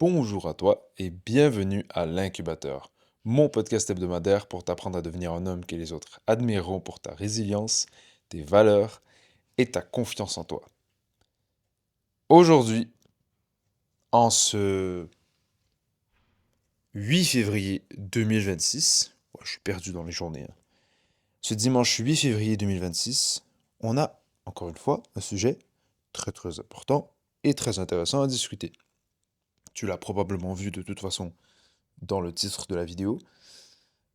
Bonjour à toi et bienvenue à l'Incubateur, mon podcast hebdomadaire pour t'apprendre à devenir un homme que les autres admireront pour ta résilience, tes valeurs et ta confiance en toi. Aujourd'hui, en ce 8 février 2026, ouais, je suis perdu dans les journées, hein. Ce dimanche 8 février 2026, on a, encore une fois, un sujet très très important et très intéressant à discuter. Tu l'as probablement vu de toute façon dans le titre de la vidéo.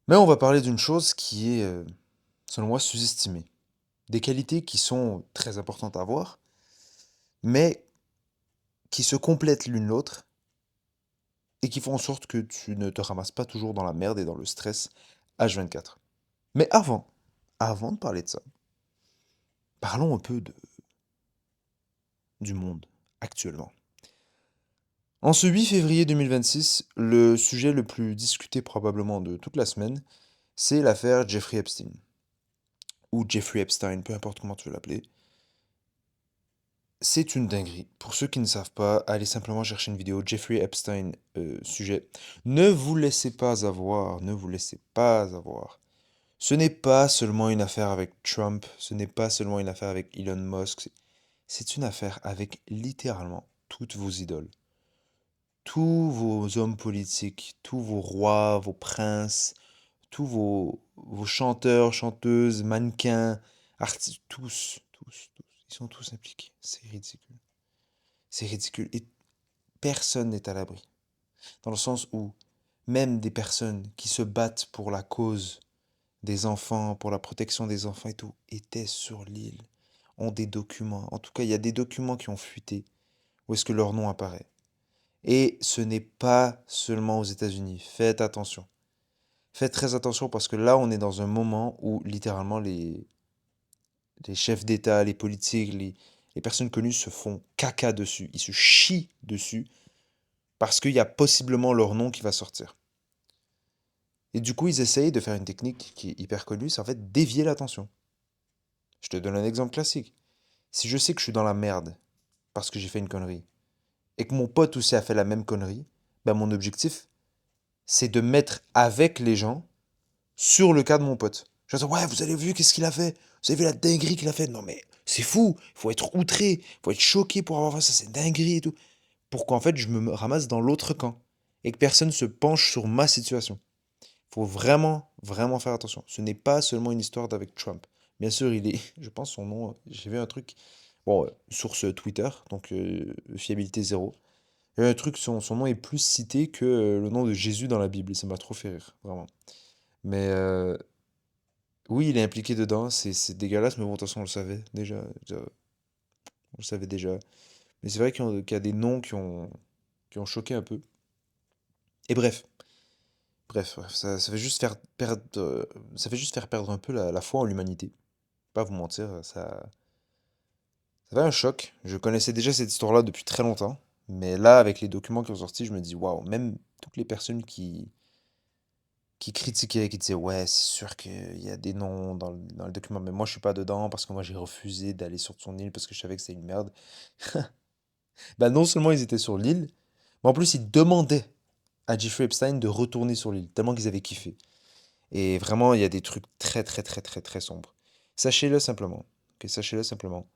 Mais on va parler d'une chose qui est, selon moi, sous-estimée. Des qualités qui sont très importantes à avoir, mais qui se complètent l'une l'autre et qui font en sorte que tu ne te ramasses pas toujours dans la merde et dans le stress H24. Mais avant de parler de ça, parlons un peu du monde actuellement. En ce 8 février 2026, le sujet le plus discuté probablement de toute la semaine, c'est l'affaire Jeffrey Epstein. Ou Jeffrey Epstein, peu importe comment tu veux l'appeler. C'est une dinguerie. Pour ceux qui ne savent pas, allez simplement chercher une vidéo Jeffrey Epstein sujet. Ne vous laissez pas avoir, ne vous laissez pas avoir. Ce n'est pas seulement une affaire avec Trump, ce n'est pas seulement une affaire avec Elon Musk, c'est une affaire avec littéralement toutes vos idoles. Tous vos hommes politiques, tous vos rois, vos princes, tous vos chanteurs, chanteuses, mannequins, artistes, tous. Ils sont tous impliqués. C'est ridicule. C'est ridicule. Et personne n'est à l'abri. Dans le sens où même des personnes qui se battent pour la cause des enfants, pour la protection des enfants et tout, étaient sur l'île, ont des documents. En tout cas, il y a des documents qui ont fuité où est-ce que leur nom apparaît. Et ce n'est pas seulement aux États-Unis. Faites attention. Faites très attention parce que là, on est dans un moment où littéralement les chefs d'État, les politiques, les personnes connues se font caca dessus. Ils se chient dessus parce qu'il y a possiblement leur nom qui va sortir. Et du coup, ils essayent de faire une technique qui est hyper connue, c'est en fait dévier l'attention. Je te donne un exemple classique. Si je sais que je suis dans la merde parce que j'ai fait une connerie, et que mon pote aussi a fait la même connerie, ben mon objectif, c'est de mettre avec les gens sur le cas de mon pote. Je vais dire, ouais, vous avez vu qu'est-ce qu'il a fait? Vous avez vu la dinguerie qu'il a fait? Non mais, c'est fou! Il faut être outré, il faut être choqué pour avoir fait ça, c'est dinguerie et tout. Pour qu'en fait, je me ramasse dans l'autre camp. Et que personne se penche sur ma situation. Faut vraiment, vraiment faire attention. Ce n'est pas seulement une histoire d'avec Trump. Bien sûr, il est, je pense son nom, j'ai vu un truc, bon, source Twitter, donc fiabilité zéro. Il y a un truc, son nom est plus cité que le nom de Jésus dans la Bible, et ça m'a trop fait rire, vraiment. Mais oui, il est impliqué dedans, c'est dégueulasse, mais bon, de toute façon, on le savait déjà, on le savait déjà. Mais c'est vrai qu'il y a des noms qui ont choqué un peu. Et bref, ça fait juste faire perdre, ça fait juste faire perdre un peu la foi en l'humanité. Pas vous mentir, ça fait un choc. Je connaissais déjà cette histoire-là depuis très longtemps, mais là, avec les documents qui sont sortis, je me dis, waouh, même toutes les personnes qui critiquaient, qui disaient, ouais, c'est sûr qu'il y a des noms dans le document, mais moi, je suis pas dedans parce que moi, j'ai refusé d'aller sur son île parce que je savais que c'était une merde. Bah, non seulement ils étaient sur l'île, mais en plus, ils demandaient à Jeffrey Epstein de retourner sur l'île, tellement qu'ils avaient kiffé. Et vraiment, il y a des trucs très, très, très, très, très sombres. Sachez-le simplement. Ok, sachez-le simplement.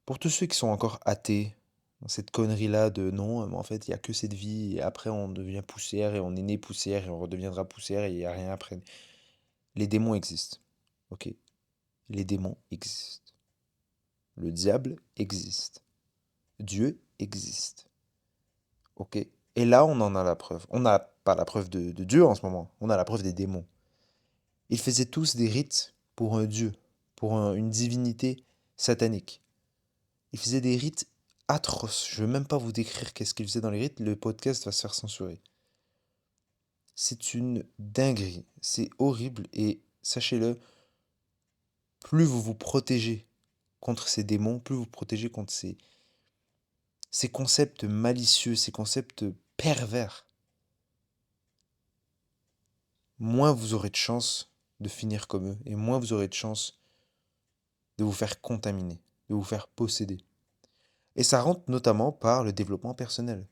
Pour tous ceux qui sont encore athées dans cette connerie-là de non, mais en fait, il n'y a que cette vie, et après, on devient poussière, et on est né poussière, et on redeviendra poussière, et il n'y a rien après. Les démons existent. Ok? Les démons existent. Le diable existe. Dieu existe. Ok? Et là, on en a la preuve. On n'a pas la preuve de Dieu en ce moment. On a la preuve des démons. Ils faisaient tous des rites pour un dieu, pour une divinité satanique. Ils faisaient des rites atroces. Je ne veux même pas vous décrire qu'est-ce qu'ils faisaient dans les rites, le podcast va se faire censurer. C'est une dinguerie, c'est horrible et sachez-le, plus vous vous protégez contre ces démons, plus vous vous protégez contre ces concepts malicieux, ces concepts pervers, moins vous aurez de chances de finir comme eux et moins vous aurez de chances de vous faire contaminer, de vous faire posséder. Et ça rentre notamment par le développement personnel.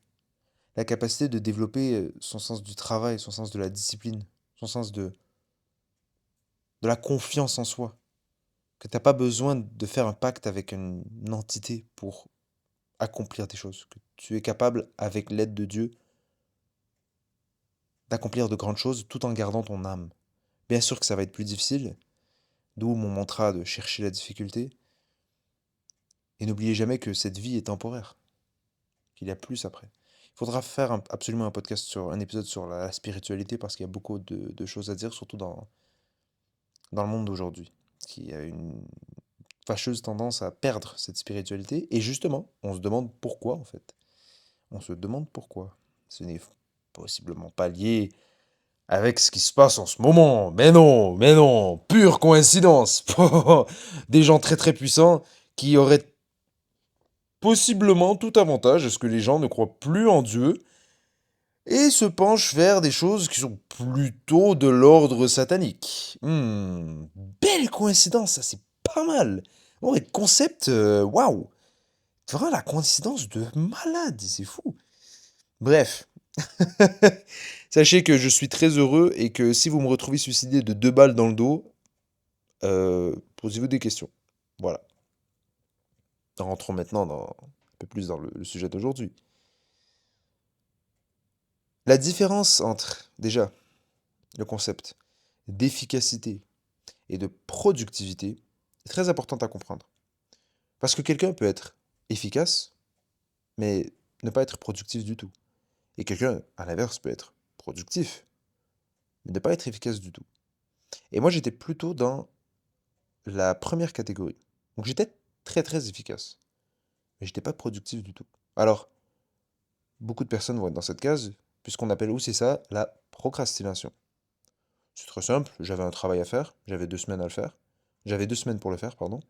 la capacité de développer son sens du travail, son sens de la discipline, son sens de la confiance en soi. Que t'as pas besoin de faire un pacte avec une entité pour accomplir des choses. Que tu es capable, avec l'aide de Dieu, d'accomplir de grandes choses tout en gardant ton âme. Bien sûr que ça va être plus difficile, d'où mon mantra de chercher la difficulté. Et n'oubliez jamais que cette vie est temporaire, qu'il y a plus après. Il faudra faire absolument un podcast sur un épisode sur la spiritualité parce qu'il y a beaucoup de choses à dire, surtout dans le monde d'aujourd'hui, qui a une fâcheuse tendance à perdre cette spiritualité. Et justement, on se demande pourquoi en fait. On se demande pourquoi. Ce n'est possiblement pas lié avec ce qui se passe en ce moment. Mais non, pure coïncidence. Des gens très très puissants qui auraient possiblement tout avantage à ce que les gens ne croient plus en Dieu et se penchent vers des choses qui sont plutôt de l'ordre satanique. Belle coïncidence, ça c'est pas mal. Ouais, concept, waouh. Vraiment la coïncidence de malade, c'est fou. Bref, sachez que je suis très heureux et que si vous me retrouvez suicidé de 2 balles dans le dos, posez-vous des questions. Voilà. Rentrons maintenant un peu plus dans le sujet d'aujourd'hui. La différence entre, déjà, le concept d'efficacité et de productivité est très importante à comprendre. Parce que quelqu'un peut être efficace, mais ne pas être productif du tout. Et quelqu'un, à l'inverse, peut être productif, mais ne pas être efficace du tout. Et moi, j'étais plutôt dans la première catégorie. Donc j'étais très très efficace, mais j'étais pas productif du tout. Alors, beaucoup de personnes vont être dans cette case, puisqu'on appelle aussi ça la procrastination. C'est très simple, j'avais un travail à faire, j'avais 2 semaines à le faire, j'avais 2 semaines pour le faire, pardon.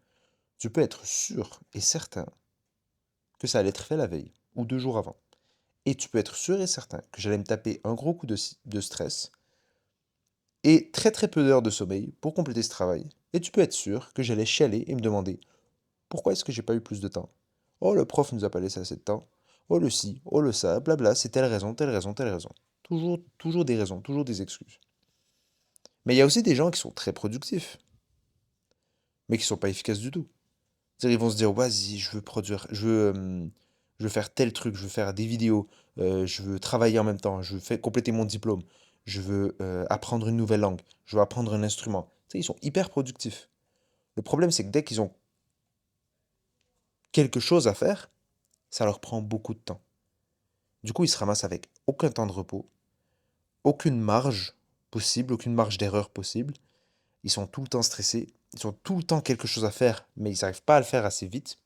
Tu peux être sûr et certain que ça allait être fait la veille, ou 2 jours avant. Et tu peux être sûr et certain que j'allais me taper un gros coup de stress et très très peu d'heures de sommeil pour compléter ce travail. Et tu peux être sûr que j'allais chialer et me demander pourquoi est-ce que j'ai pas eu plus de temps? Oh, le prof nous a pas laissé assez de temps. Oh, le ci, oh, le ça, blabla, c'est telle raison, telle raison, telle raison. Toujours, toujours des raisons, toujours des excuses. Mais il y a aussi des gens qui sont très productifs, mais qui sont pas efficaces du tout. C'est-à-dire, ils vont se dire, vas-y, je veux produire, je veux faire tel truc, je veux faire des vidéos, je veux travailler en même temps, je veux compléter mon diplôme, je veux apprendre une nouvelle langue, je veux apprendre un instrument. Tu sais, ils sont hyper productifs. Le problème, c'est que dès qu'ils ont quelque chose à faire, ça leur prend beaucoup de temps. Du coup, ils se ramassent avec aucun temps de repos, aucune marge possible, aucune marge d'erreur possible. Ils sont tout le temps stressés, ils ont tout le temps quelque chose à faire, mais ils n'arrivent pas à le faire assez vite.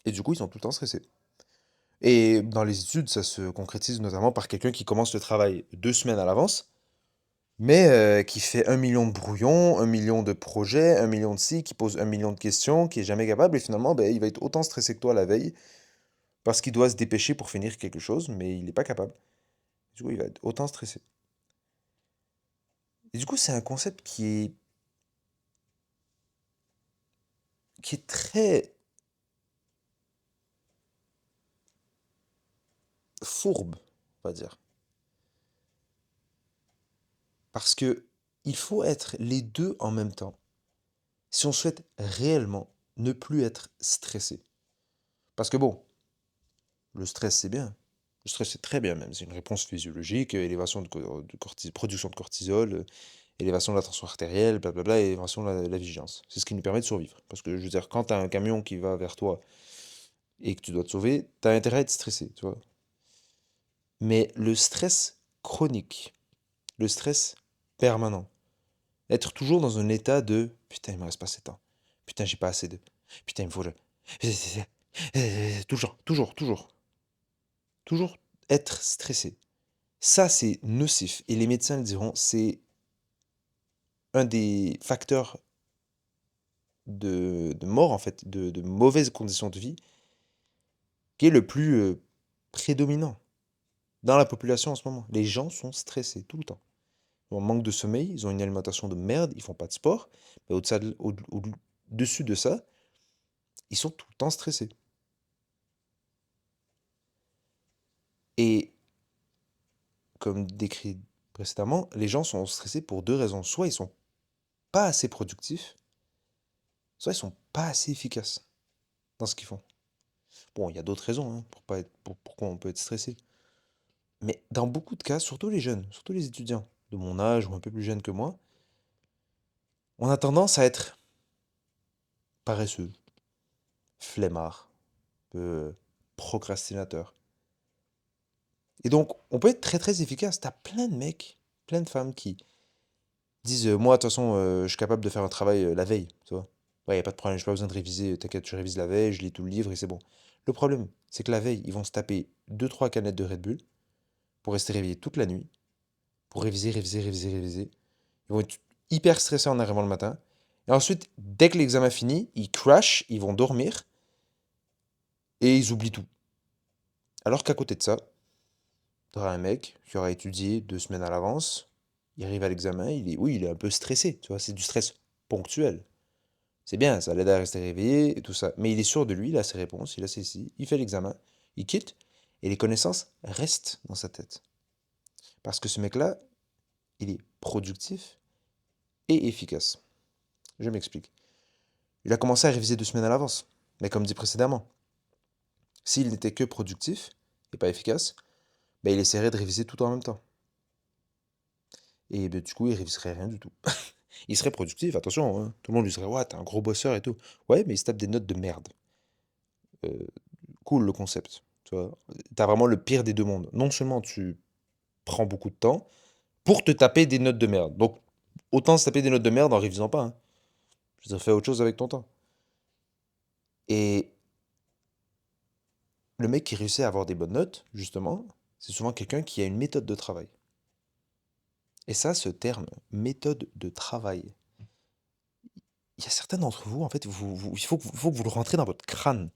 Et du coup, ils sont tout le temps stressés. Et dans les études, ça se concrétise notamment par quelqu'un qui commence le travail 2 semaines à l'avance, mais qui fait 1 million de brouillons, 1 million de projets, 1 million de ci, qui pose 1 million de questions, qui est jamais capable, et finalement, ben, il va être autant stressé que toi la veille, parce qu'il doit se dépêcher pour finir quelque chose, mais il n'est pas capable. Du coup, il va être autant stressé. Et du coup, c'est un concept qui est très fourbe, on va dire. Parce que il faut être les deux en même temps si on souhaite réellement ne plus être stressé. Parce que bon, le stress c'est bien. Le stress c'est très bien même. C'est une réponse physiologique, élévation production de cortisol, élévation de la tension artérielle, blablabla, et élévation de la vigilance. C'est ce qui nous permet de survivre. Parce que je veux dire, quand tu as un camion qui va vers toi et que tu dois te sauver, tu as intérêt à être stressé, tu vois. Mais le stress chronique, le stress permanent, être toujours dans un état de putain, il me reste pas assez de temps. Putain, j'ai pas assez de. Putain, il me faut le. Toujours, toujours, toujours. Toujours être stressé. Ça, c'est nocif. Et les médecins le diront, c'est un des facteurs de mort, en fait, de mauvaises conditions de vie, qui est le plus prédominant dans la population en ce moment. Les gens sont stressés tout le temps. Ils ont un manque de sommeil, ils ont une alimentation de merde, ils font pas de sport. Mais au-dessus de ça, ils sont tout le temps stressés. Et comme décrit précédemment, les gens sont stressés pour deux raisons. Soit ils sont pas assez productifs, soit ils sont pas assez efficaces dans ce qu'ils font. Bon, il y a d'autres raisons hein, pour pas être, pourquoi on peut être stressé. Mais dans beaucoup de cas, surtout les jeunes, surtout les étudiants de mon âge ou un peu plus jeunes que moi, on a tendance à être paresseux, flemmard, peu procrastinateur. Et donc, on peut être très très efficace. T'as plein de mecs, plein de femmes qui disent moi, de toute façon, je suis capable de faire un travail la veille, tu vois. Ouais, y a pas de problème, j'ai pas besoin de réviser. T'inquiète, je révise la veille, je lis tout le livre et c'est bon. Le problème, c'est que la veille, ils vont se taper deux trois canettes de Red Bull pour rester réveillés toute la nuit, pour réviser, réviser, réviser, réviser. Ils vont être hyper stressés en arrivant le matin. Et ensuite, dès que l'examen finit, ils crashent, ils vont dormir et ils oublient tout. Alors qu'à côté de ça, t'auras un mec qui aura étudié 2 semaines à l'avance, il arrive à l'examen, oui, il est un peu stressé, tu vois, c'est du stress ponctuel. C'est bien, ça l'aide à rester réveillé et tout ça. Mais il est sûr de lui, il a ses réponses, il a ses si, il fait l'examen, il quitte, et les connaissances restent dans sa tête. Parce que ce mec-là, il est productif et efficace. Je m'explique. Il a commencé à réviser 2 semaines à l'avance. Mais comme dit précédemment, s'il n'était que productif et pas efficace, ben il essaierait de réviser tout en même temps. Et ben, du coup, il réviserait rien du tout. Il serait productif, attention, hein. Tout le monde lui dirait, ouais, t'es un gros bosseur et tout. Ouais, mais il se tape des notes de merde. Euh, cool le concept, tu vois. T'as vraiment le pire des deux mondes. Non seulement tu prends beaucoup de temps pour te taper des notes de merde. Donc, autant se taper des notes de merde en révisant pas, hein. Je veux dire, fais autre chose avec ton temps. Et le mec qui réussit à avoir des bonnes notes, justement, c'est souvent quelqu'un qui a une méthode de travail. Et ça, ce terme, méthode de travail, il y a certains d'entre vous, en fait, il faut que vous le rentrez dans votre crâne.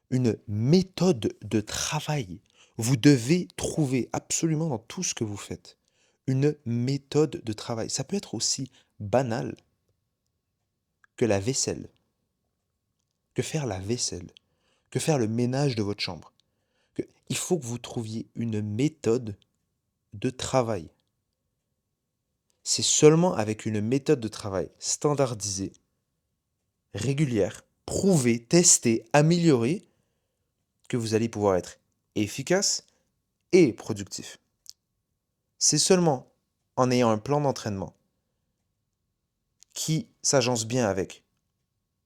Une méthode de travail. Vous devez trouver absolument dans tout ce que vous faites une méthode de travail. Ça peut être aussi banal que la vaisselle, que faire la vaisselle, que faire le ménage de votre chambre. Il faut que vous trouviez une méthode de travail. C'est seulement avec une méthode de travail standardisée, régulière, prouvée, testée, améliorée, que vous allez pouvoir être efficace et productif. C'est seulement en ayant un plan d'entraînement qui s'agence bien avec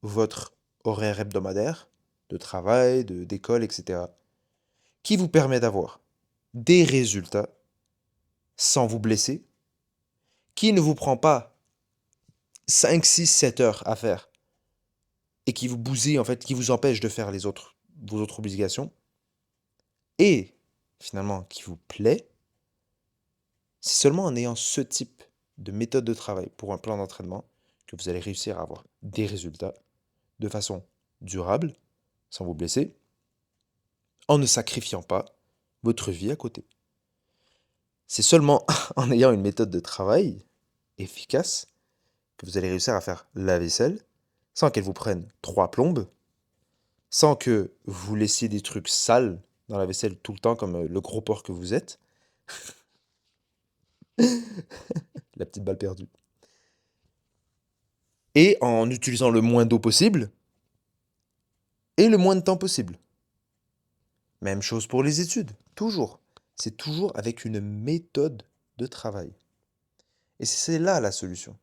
votre horaire hebdomadaire de travail, d'école, etc., qui vous permet d'avoir des résultats sans vous blesser, qui ne vous prend pas 5, 6, 7 heures à faire et qui vous bousille, en fait, qui vous empêche de faire vos autres obligations, et finalement qui vous plaît. C'est seulement en ayant ce type de méthode de travail pour un plan d'entraînement que vous allez réussir à avoir des résultats de façon durable, sans vous blesser, en ne sacrifiant pas votre vie à côté. C'est seulement en ayant une méthode de travail efficace que vous allez réussir à faire la vaisselle sans qu'elle vous prenne 3 plombes, sans que vous laissiez des trucs sales dans la vaisselle tout le temps comme le gros porc que vous êtes. La petite balle perdue. Et en utilisant le moins d'eau possible et le moins de temps possible. Même chose pour les études, toujours. C'est toujours avec une méthode de travail. Et c'est là la solution.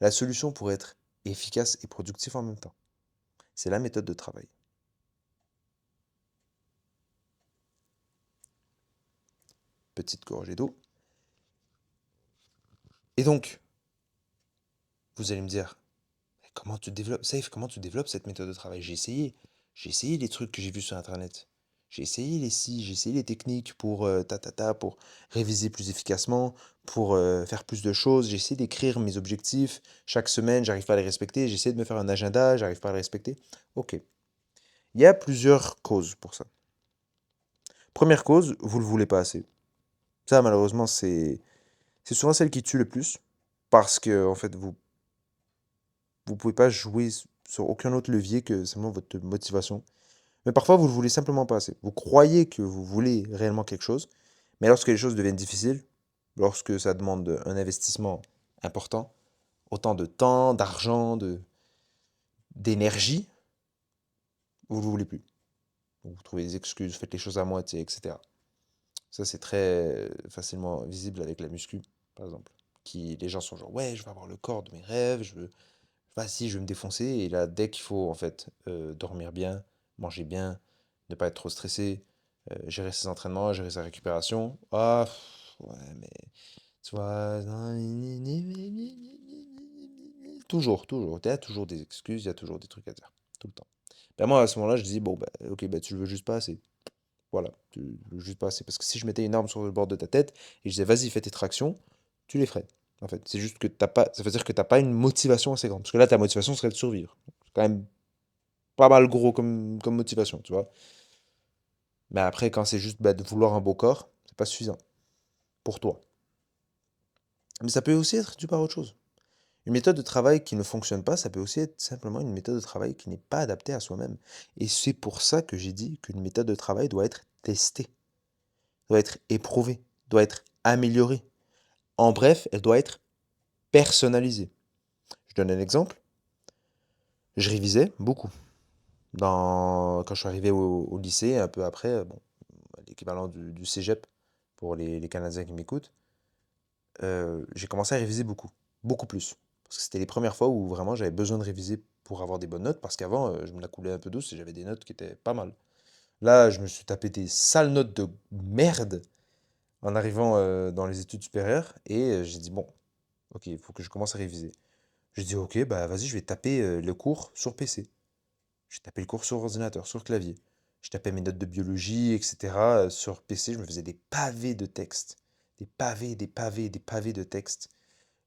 La solution pour être efficace et productif en même temps. C'est la méthode de travail. Petite gorgée d'eau. Et donc, vous allez me dire, comment tu développes, Safe, comment tu développes cette méthode de travail? J'ai essayé. J'ai essayé les trucs que j'ai vus sur Internet. J'ai essayé j'ai essayé les techniques pour pour réviser plus efficacement, pour faire plus de choses. J'ai essayé d'écrire mes objectifs chaque semaine, j'arrive pas à les respecter. J'ai essayé de me faire un agenda, j'arrive pas à le respecter. Ok. Il y a plusieurs causes pour ça. Première cause, vous le voulez pas assez. Ça, malheureusement, c'est souvent celle qui tue le plus parce que en fait, vous pouvez pas jouer sur aucun autre levier que seulement votre motivation. Mais parfois, vous ne le voulez simplement pas assez. Vous croyez que vous voulez réellement quelque chose, mais lorsque les choses deviennent difficiles, lorsque ça demande un investissement important, autant de temps, d'argent, d'énergie, vous ne le voulez plus. Vous trouvez des excuses, vous faites les choses à moitié, etc. Ça, c'est très facilement visible avec la muscu, par exemple. Les gens sont genre, ouais, je veux avoir le corps de mes rêves, vas-y, je vais me défoncer. Et là, dès qu'il faut, en fait, dormir bien, manger bien, ne pas être trop stressé, gérer ses entraînements, gérer sa récupération. Ah, ouais, mais tu vois, toujours. Il y a toujours des excuses, il y a toujours des trucs à dire, tout le temps. Ben moi, à ce moment-là, je dis, bon, bah, ok, bah, tu le veux juste pas assez. Voilà, tu le veux juste pas assez. Parce que si je mettais une arme sur le bord de ta tête et je disais, vas-y, fais tes tractions, tu les ferais. En fait, c'est juste que t'as pas, ça veut dire que t'as pas une motivation assez grande. Parce que là, ta motivation serait de survivre. C'est quand même pas mal gros comme motivation, tu vois. Mais après, quand c'est juste bah, de vouloir un beau corps, c'est pas suffisant pour toi. Mais ça peut aussi être dû par autre chose. Une méthode de travail qui ne fonctionne pas, ça peut aussi être simplement une méthode de travail qui n'est pas adaptée à soi-même. Et c'est pour ça que j'ai dit qu'une méthode de travail doit être testée, doit être éprouvée, doit être améliorée. En bref, elle doit être personnalisée. Je donne un exemple. Je révisais beaucoup. Quand je suis arrivé au lycée, un peu après, bon, l'équivalent du cégep pour les Canadiens qui m'écoutent, j'ai commencé à réviser beaucoup, beaucoup plus. Parce que c'était les premières fois où vraiment j'avais besoin de réviser pour avoir des bonnes notes, parce qu'avant, je me la coulais un peu douce et j'avais des notes qui étaient pas mal. Là, je me suis tapé des sales notes de merde en arrivant dans les études supérieures, et j'ai dit, bon, ok, il faut que je commence à réviser. J'ai dit, ok, bah vas-y, je vais taper le cours sur PC. J'ai tapé le cours sur ordinateur, sur clavier. Je tapais mes notes de biologie, etc. Sur PC, je me faisais des pavés de texte. Des pavés de texte.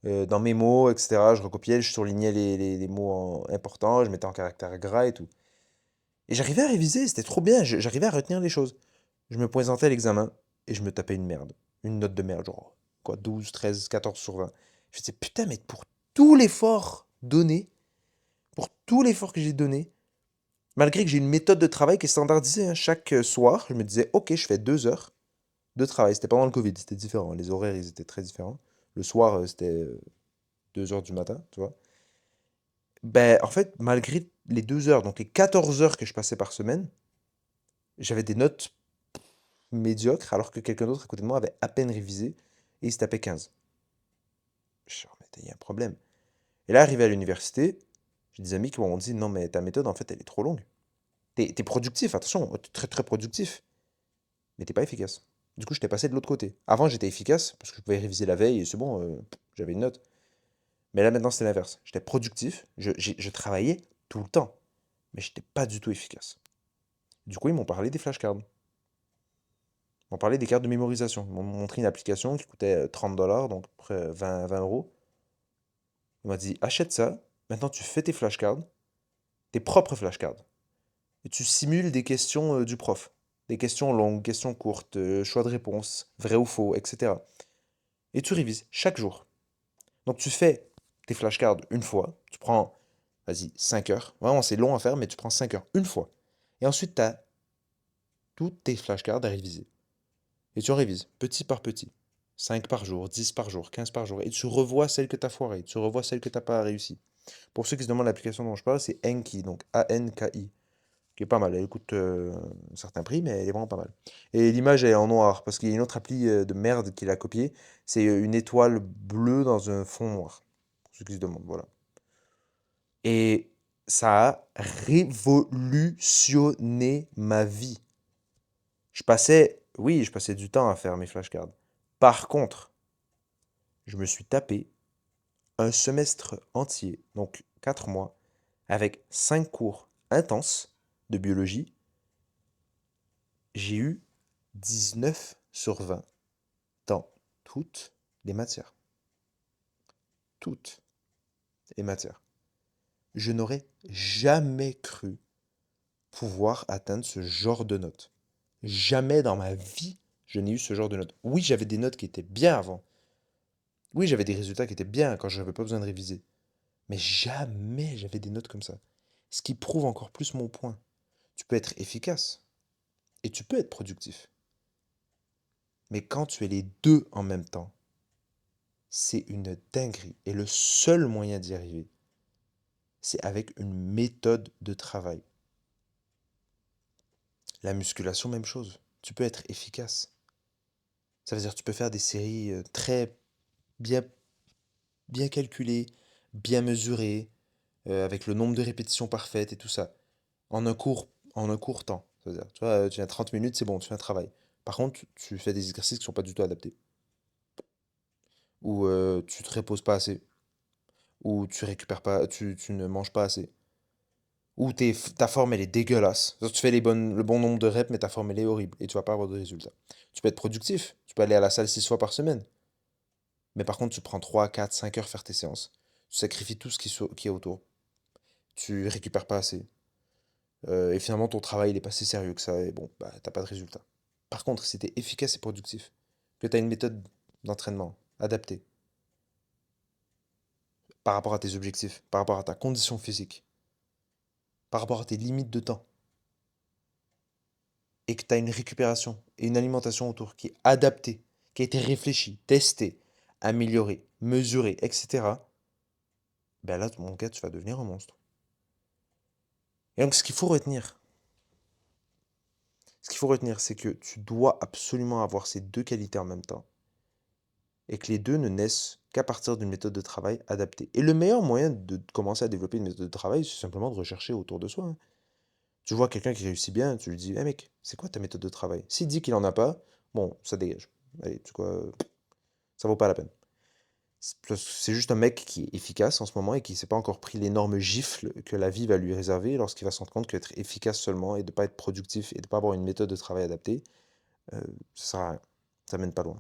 Dans mes mots, etc. Je recopiais, je surlignais les mots importants, je mettais en caractère gras et tout. Et j'arrivais à réviser, c'était trop bien, j'arrivais à retenir les choses. Je me présentais à l'examen et je me tapais une merde. Une note de merde, genre quoi, 12, 13, 14 sur 20. Je me disais, putain, mais pour tout l'effort donné, pour tout l'effort que j'ai donné, malgré que j'ai une méthode de travail qui est standardisée, hein, chaque soir, je me disais, ok, je fais 2 heures de travail. C'était pendant le Covid, c'était différent. Les horaires, ils étaient très différents. Le soir, c'était 2 heures du matin, tu vois. Ben, en fait, malgré les 2 heures, donc les 14 heures que je passais par semaine, j'avais des notes médiocres, alors que quelqu'un d'autre à côté de moi avait à peine révisé et il se tapait 15. Je suis mais il y a un problème. Et là, arrivé à l'université, j'ai des amis qui m'ont dit, non, mais ta méthode, en fait, elle est trop longue. T'es productif, attention, t'es très très productif, mais t'es pas efficace. Du coup, j'étais passé de l'autre côté. Avant, j'étais efficace, parce que je pouvais réviser la veille et c'est bon, j'avais une note. Mais là, maintenant, c'était l'inverse. J'étais productif, je travaillais tout le temps, mais j'étais pas du tout efficace. Du coup, ils m'ont parlé des flashcards. Ils m'ont parlé des cartes de mémorisation. Ils m'ont montré une application qui coûtait 30 dollars, donc à peu près 20 euros. Ils m'ont dit, achète ça, maintenant tu fais tes flashcards, tes propres flashcards. Et tu simules des questions du prof. Des questions longues, questions courtes, choix de réponse, vrai ou faux, etc. Et tu révises chaque jour. Donc tu fais tes flashcards une fois, tu prends, vas-y, 5 heures. Vraiment, c'est long à faire, mais tu prends 5 heures une fois. Et ensuite, tu as toutes tes flashcards à réviser. Et tu en révises, petit par petit. 5 par jour, 10 par jour, 15 par jour. Et tu revois celles que tu as foirées, tu revois celles que tu n'as pas réussi. Pour ceux qui se demandent l'application dont je parle, c'est Anki, donc A-N-K-I, qui est pas mal. Elle coûte un certain prix, mais elle est vraiment pas mal. Et l'image est en noir, parce qu'il y a une autre appli de merde qui l'a copiée. C'est une étoile bleue dans un fond noir. Pour ceux qui se demandent, voilà. Et ça a révolutionné ma vie. Oui, je passais du temps à faire mes flashcards. Par contre, je me suis tapé un semestre entier, donc 4 mois, avec 5 cours intenses de biologie. J'ai eu 19 sur 20 dans toutes les matières. Toutes les matières. Je n'aurais jamais cru pouvoir atteindre ce genre de notes. Jamais dans ma vie, je n'ai eu ce genre de notes. Oui, j'avais des notes qui étaient bien avant. Oui, j'avais des résultats qui étaient bien quand je n'avais pas besoin de réviser. Mais jamais j'avais des notes comme ça. Ce qui prouve encore plus mon point. Tu peux être efficace et tu peux être productif. Mais quand tu es les deux en même temps, c'est une dinguerie. Et le seul moyen d'y arriver, c'est avec une méthode de travail. La musculation, même chose. Tu peux être efficace. Ça veut dire que tu peux faire des séries très bien, bien calculées, bien mesurées, avec le nombre de répétitions parfaites et tout ça, en un court temps. C'est-à-dire, tu vois, tu as 30 minutes, c'est bon, tu fais un travail. Par contre, tu fais des exercices qui ne sont pas du tout adaptés. Ou tu te reposes pas assez. Ou tu récupères pas, tu ne manges pas assez. Ou ta forme, elle est dégueulasse. Tu fais le bon nombre de reps, mais ta forme, elle est horrible. Et tu vas pas avoir de résultats. Tu peux être productif. Tu peux aller à la salle 6 fois par semaine. Mais par contre, tu prends 3, 4, 5 heures faire tes séances. Tu sacrifies tout ce qui est autour. Tu récupères pas assez. Et finalement, ton travail, il est pas si sérieux que ça. Et bon, bah, t'as pas de résultat. Par contre, si t'es efficace et productif, que tu as une méthode d'entraînement adaptée par rapport à tes objectifs, par rapport à ta condition physique, par rapport à tes limites de temps, et que tu as une récupération et une alimentation autour qui est adaptée, qui a été réfléchie, testée, améliorée, mesurée, etc., ben là, mon gars, tu vas devenir un monstre. Et donc, ce qu'il faut retenir, c'est que tu dois absolument avoir ces deux qualités en même temps, et que les deux ne naissent qu'à partir d'une méthode de travail adaptée. Et le meilleur moyen de commencer à développer une méthode de travail, c'est simplement de rechercher autour de soi, hein. Tu vois quelqu'un qui réussit bien, tu lui dis, eh mec, c'est quoi ta méthode de travail? S'il dit qu'il en a pas, bon, ça dégage. Allez, tu sais quoi, ça vaut pas la peine. C'est juste un mec qui est efficace en ce moment et qui s'est pas encore pris l'énorme gifle que la vie va lui réserver lorsqu'il va se rendre compte qu'être efficace seulement et de pas être productif et de pas avoir une méthode de travail adaptée, ça sert à rien. Ça mène pas loin.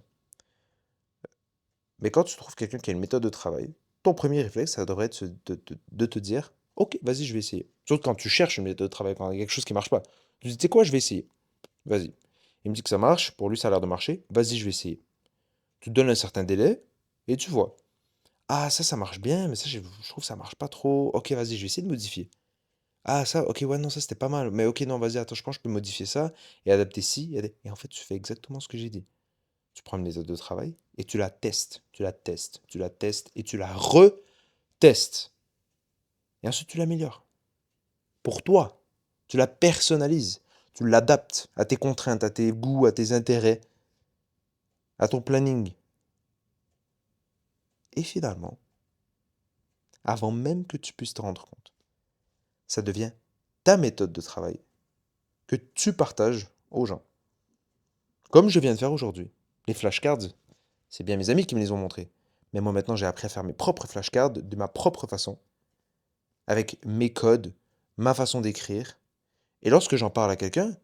Mais quand tu trouves quelqu'un qui a une méthode de travail, ton premier réflexe, ça devrait être de te dire, ok, vas-y, je vais essayer. Surtout quand tu cherches une méthode de travail, quand il y a quelque chose qui marche pas. Tu te dis, tu sais quoi, je vais essayer. Vas-y. Il me dit que ça marche, pour lui ça a l'air de marcher, vas-y, je vais essayer. Tu te donnes un certain délai et tu vois. Ah, ça marche bien, mais ça, je trouve que ça marche pas trop. Ok, vas-y, je vais essayer de modifier. Ah, ça, ok, ouais, non, ça c'était pas mal. Mais ok, non, vas-y, attends, je pense que je peux modifier ça et adapter ci. Et en fait, tu fais exactement ce que j'ai dit. Tu prends une méthode de travail et tu la testes, tu la testes, tu la testes et tu la retestes. Et ensuite, tu l'améliores. Pour toi, tu la personnalises. Tu l'adaptes à tes contraintes, à tes goûts, à tes intérêts, à ton planning. Et finalement, avant même que tu puisses te rendre compte, ça devient ta méthode de travail que tu partages aux gens. Comme je viens de faire aujourd'hui. Les flashcards, c'est bien mes amis qui me les ont montrés. Mais moi maintenant, j'ai appris à faire mes propres flashcards de ma propre façon, avec mes codes, ma façon d'écrire. Et lorsque j'en parle à quelqu'un,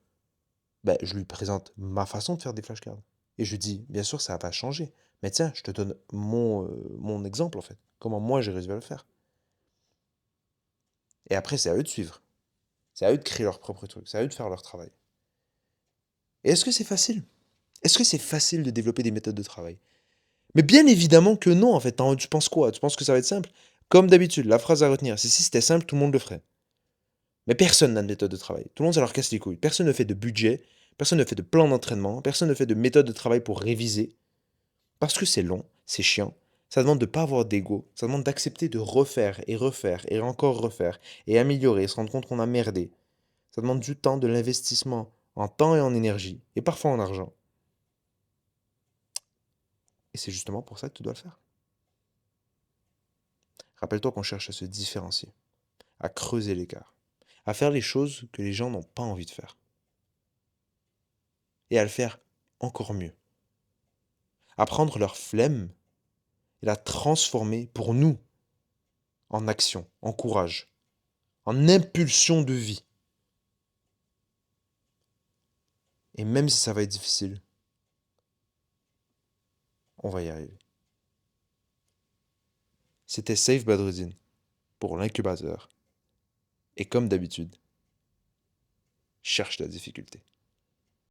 ben, je lui présente ma façon de faire des flashcards. Et je lui dis, bien sûr, ça va changer. Mais tiens, je te donne mon exemple, en fait. Comment moi, j'ai réussi à le faire. Et après, c'est à eux de suivre. C'est à eux de créer leur propre truc. C'est à eux de faire leur travail. Et est-ce que c'est facile? Est-ce que c'est facile de développer des méthodes de travail? Mais bien évidemment que non, en fait. Tu penses quoi? Tu penses que ça va être simple? Comme d'habitude, la phrase à retenir, c'est si c'était simple, tout le monde le ferait. Mais personne n'a de méthode de travail. Tout le monde, ça leur casse les couilles. Personne ne fait de budget, personne ne fait de plan d'entraînement, personne ne fait de méthode de travail pour réviser. Parce que c'est long, c'est chiant. Ça demande de ne pas avoir d'ego. Ça demande d'accepter de refaire et refaire et encore refaire et améliorer et se rendre compte qu'on a merdé. Ça demande du temps, de l'investissement en temps et en énergie et parfois en argent. Et c'est justement pour ça que tu dois le faire. Rappelle-toi qu'on cherche à se différencier, à creuser l'écart, à faire les choses que les gens n'ont pas envie de faire et à le faire encore mieux. À prendre leur flemme et la transformer pour nous en action, en courage, en impulsion de vie. Et même si ça va être difficile, on va y arriver. C'était Safe Badruddin pour l'incubateur. Et comme d'habitude, cherche la difficulté.